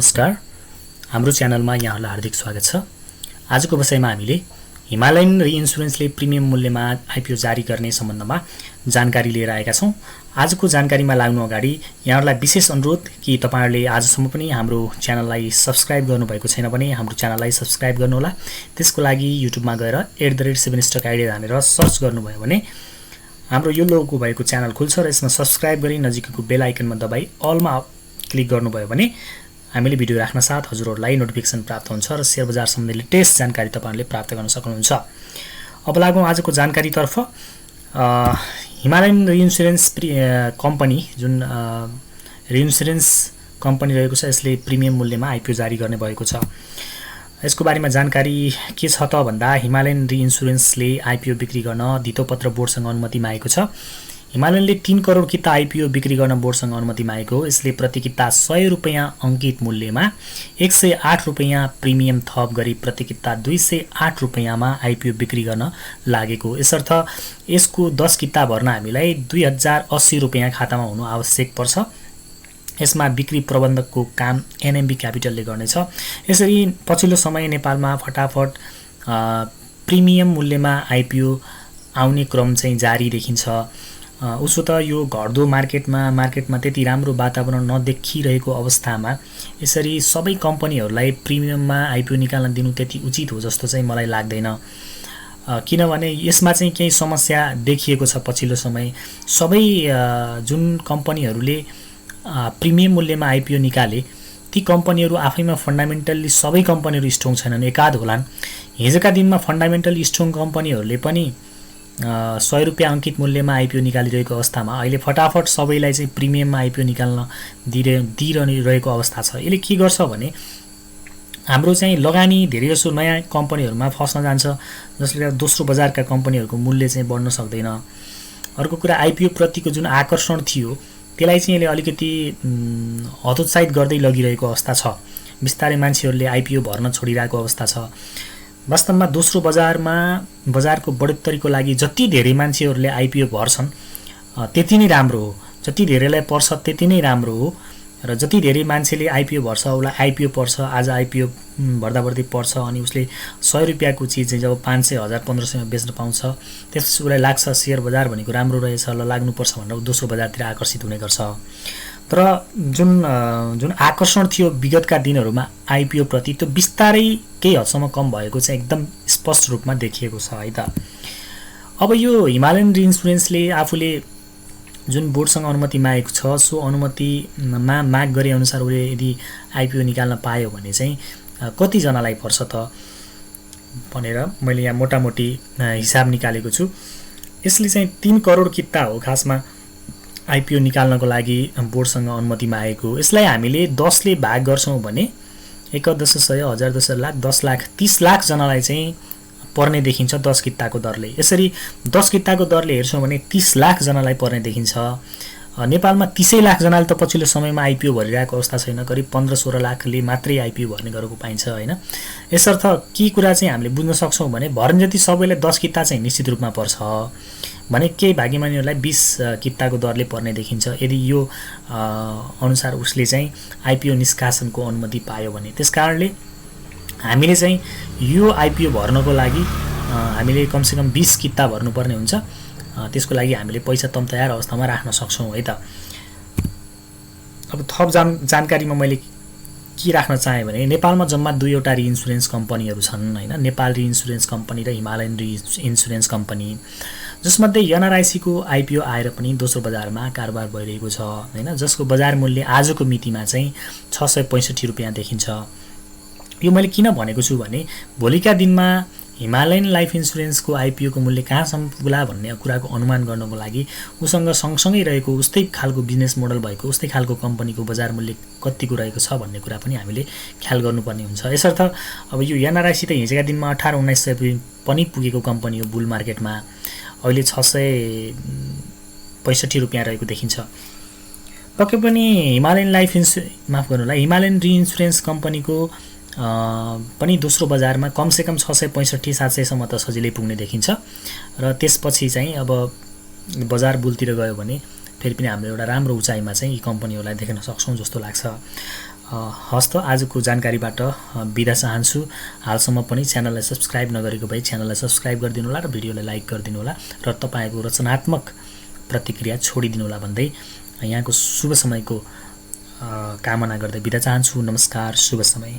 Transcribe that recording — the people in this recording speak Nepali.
नमस्कार, हाम्रो च्यानलमा यहाँहरूलाई हार्दिक स्वागत छ। आजको विषयमा हामीले हिमालयन रिइन्स्योरेन्सले प्रिमियम मूल्यमा आइपिओ जारी गर्ने सम्बन्धमा जानकारी लिएर आएका छौँ। आजको जानकारीमा लाग्नु अगाडि यहाँहरूलाई विशेष अनुरोध कि तपाईहरुले आजसम्म पनि हाम्रो च्यानललाई सब्स्क्राइब गर्नुभएको छैन भने हाम्रो च्यानललाई सब्स्क्राइब गर्नुहोला। त्यसको लागि युट्युबमा गएर @7stock आइडी हालेर सर्च गर्नुभयो भने हाम्रो यो लोगो भएको च्यानल खुल्छ र यसमा सब्स्क्राइब गरी नजिकैको बेल आइकनमा दबाई अलमा क्लिक गर्नुभयो भने हामीले भिडियो राख्न साथ हजुरहरूलाई नोटिफिकेसन प्राप्त हुन्छ र शेयर बजार सम्बन्धी लेटेस्ट जानकारी तपाईहरुले प्राप्त गर्न सक्नुहुन्छ। अब लागौं आजको जानकारीतर्फ। हिमालयन रिइन्स्योरेन्स कम्पनी जुन रिइन्स्योरेन्स कम्पनी रहेको छ, यसले प्रिमियम मूल्यमा आइपिओ जारी गर्ने भएको छ। यसको बारेमा जानकारी के छ त भन्दा हिमालयन रिइन्स्योरेन्सले आइपिओ बिक्री गर्न धितोपत्र बोर्डसँग अनुमति मागेको छ। हिमालयनले 3 करोड किता आइपिओ बिक्री गर्न बोर्डसँग अनुमति मागेको हो। यसले प्रति किता 100 रुपैयाँ अंकित मूल्यमा 108 रुपैयाँ प्रिमियम थप गरी प्रति किता 208 रुपैयाँमा आइपिओ बिक्री गर्न लागेको। यसर्थ यसको 10 किता भर्न हामीलाई 2080 रुपैयाँ खातामा हुनु आवश्यक पर्छ। यसमा बिक्री प्रबन्धकको काम एनएमबी क्यापिटलले गर्नेछ। यसरी पछिल्लो समय नेपालमा फटाफट प्रिमियम मूल्यमा आइपिओ आउने क्रम चाहिँ जारी देखिन्छ। उसो त यो घट्दो मार्केटमा त्यति राम्रो वातावरण नदेखिरहेको अवस्थामा यसरी सबै कम्पनीहरूलाई प्रिमियममा आइपिओ निकाल्न दिनु त्यति उचित हो जस्तो चाहिँ मलाई लाग्दैन। किनभने यसमा चाहिँ केही समस्या देखिएको छ पछिल्लो समय। सबै जुन कम्पनीहरूले प्रिमियम मूल्यमा आइपिओ निकाले ती कम्पनीहरू आफैमा फन्डामेन्टल्ली सबै कम्पनीहरू स्ट्रङ छैनन्, एकाध होलान्। हिजोका दिनमा फन्डामेन्टल स्ट्रङ कम्पनीहरूले पनि 100 रुपैयाँ अंकित मूल्यमा आइपिओ निकालिरहेको अवस्थामा अहिले फटाफट सबैलाई चाहिँ प्रिमियममा आइपिओ निकाल्न दिइरहेको अवस्था छ। यसले के गर्छ भने हाम्रो चाहिँ लगानी धेरैजसो नयाँ कम्पनीहरूमा फस्न जान्छ, जसले गर्दा दोस्रो बजारका कम्पनीहरूको मूल्य चाहिँ बढ्न सक्दैन। अर्को कुरा, आइपिओ प्रतिको जुन आकर्षण थियो त्यसलाई चाहिँ यसले अलिकति हतोत्साहित गर्दै लगिरहेको अवस्था छ। बिस्तारै मान्छेहरूले आइपिओ भर्न छोडिरहेको अवस्था छ। वास्तवमा दोस्रो बजारको बढोत्तरीको लागि जति धेरै मान्छेहरूले आइपिओ भर्छन् त्यति नै राम्रो हो। जति धेरैलाई पर्छ त्यति नै राम्रो हो र जति धेरै मान्छेले आइपिओ भर्छ उसलाई आइपिओ पर्छ। आज आइपिओ भर्दै पर्छ अनि उसले 100 रुपैयाँको चिज चाहिँ जब 500, 1000, 1500मा बेच्न पाउँछ त्यसपछि उसलाई लाग्छ शेयर बजार भनेको राम्रो रहेछ, ल लाग्नुपर्छ भनेर दोस्रो बजारतिर आकर्षित हुने गर्छ। तर जुन आकर्षण थियो विगतका दिनहरूमा आइपिओ प्रति त्यो बिस्तारै केही हदसम्म कम भएको चाहिँ एकदम स्पष्ट रूपमा देखिएको छ है त। अब यो हिमालयन रिइन्स्योरेन्सले आफूले जुन बोर्डसँग अनुमति मागेको छ सो अनुमतिमा माग गरे अनुसार उसले यदि आइपिओ निकाल्न पायो भने चाहिँ कतिजनालाई पर्छ त भनेर मैले यहाँ मोटामोटी हिसाब निकालेको छु। यसले चाहिँ 3 करोड किता हो खासमा आइपिओ निकाल्नको लागि बोर्डसँग अनुमति मागेको। यसलाई हामीले 10 ले भाग गर्छौं भने 1,100, 1000, 10 लाख, 10 लाख, 30 लाख जनालाई चाहिँ पर्ने देखिन्छ 10 किताको दरले। यसरी 10 किताको दरले हेर्छौं भने 30 लाख जनालाई पर्ने देखिन्छ। नेपालमा 30 लाख जनाले त पछिल्लो समयमा आइपिओ भरिरहेको अवस्था छैन। करिब 15-16 लाखले मात्रै आइपिओ भर्ने गरेको पाइन्छ हैन। यसर्थ के कुरा चाहिँ हामीले बुझ्न सक्छौं भने भर्ने जति सबैलाई 10 किता चाहिँ निश्चित रूपमा पर्छ भने केही भाग्यमानीहरूलाई 20 किताको दरले पर्ने देखिन्छ यदि यो अनुसार उसले चाहिँ आइपिओ निष्कासनको अनुमति पायो भने। त्यसकारणले हामीले चाहिँ यो आइपिओ भर्नको लागि हामीले कमसेकम 20 किता भर्नुपर्ने हुन्छ। त्यसको लागि हामीले पैसा तम तयार अवस्थामा राख्न सक्छौं है त। अब थप जानकारीमा मैले के राख्न चाहे भने नेपालमा जम्मा 2 वटा रिइन्स्योरेन्स कम्पनीहरू छन् हैन, नेपाल रिइन्स्योरेन्स कम्पनी र हिमालयन रिइन्स्योरेन्स कम्पनी, जसमध्ये एनआरआईसी को आइपिओ आएर पनि दोस्रो बजारमा कारोबार भइरहेको छ हैन, जसको बजार मूल्य आजको मितिमा चाहिँ 665 रुपैयाँ देखिन्छ। यो मैले किन भनेको छु भने भोलिका दिनमा हिमालयन लाइफ इन्स्योरेन्सको आइपिओ को मूल्य कहाँसम्म पुग्ला भन्ने कुराको अनुमान गर्नको लागि उसँग सँगसँगै रहेको उस्तै खालको बिजनेस मोडल भएको उस्तै खालको कम्पनीको बजार मूल्य कतिको रहेको छ भन्ने कुरा पनि हामीले ख्याल गर्नुपर्ने हुन्छ। यसर्थ अब यो एनआरआईसी त हिजोका दिनमा 18-1900 पनि पुगेको कम्पनी हो बुल मार्केटमा, अहिले 665 रुपैयाँ रहेको देखिन्छ। पक्कै पनि हिमालयन रिइन्स्योरेन्स कम्पनीको पनि दोस्रो बजारमा कमसेकम 665-700 सम्म त सजिलै पुग्ने देखिन्छ र त्यसपछि चाहिँ अब बजार बुलतिर गयो भने फेरि पनि हामीले एउटा राम्रो उचाइमा चाहिँ यी कम्पनीहरूलाई देख्न सक्छौं जस्तो लाग्छ। हस् त आजको जानकारीबाट बिदा चाहन्छु। हालसम्म पनि च्यानललाई सब्स्क्राइब नगरेको भए च्यानललाई सब्स्क्राइब गरिदिनु होला र भिडियोलाई लाइक गरिदिनु होला र तपाईँको रचनात्मक प्रतिक्रिया छोडिदिनु होला भन्दै यहाँको शुभ समयको कामना गर्दै बिदा चाहन्छु। नमस्कार, शुभ समय।